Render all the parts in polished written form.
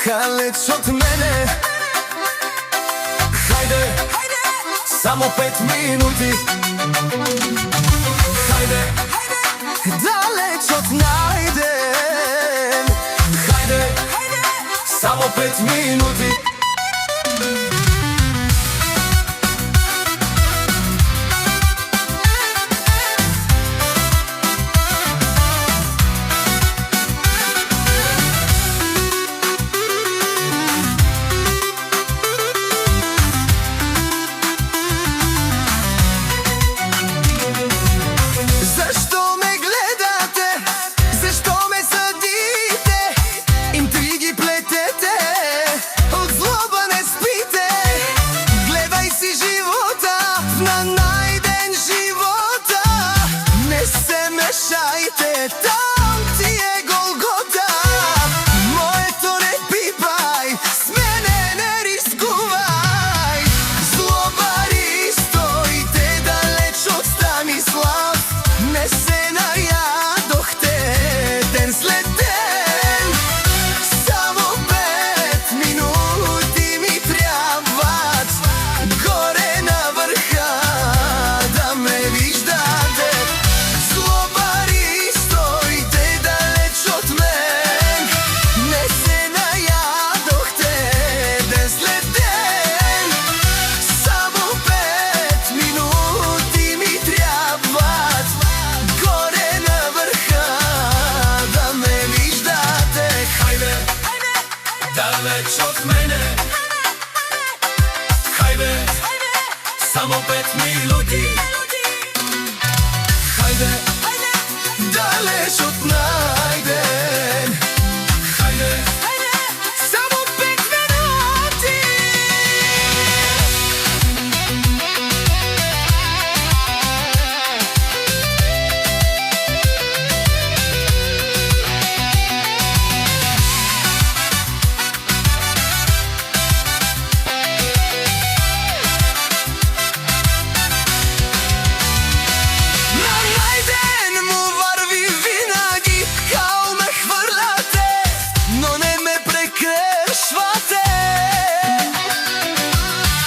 далеч от мене. Хайде, само 5 минути. Хайде, далеч от Найден. Хайде, само 5 минути. Там ти е Голгота. Моето не пипай, с мене не рискувай. Злобари, стойте далеч от Станислав. Не се наядохте ден след ден. Само 5 минути ми трябват горе на върха да ме виждате. Далеч от мене. Хайде, само 5 минути. Хайде, далеч от Найден. Хайде, само 5 минути.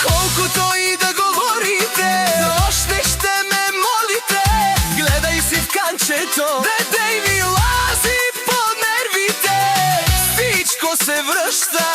Колкото и да говорите, още ще ме молите. Гледай си в канчето, дете ми лази по нервите. Всичко се връща.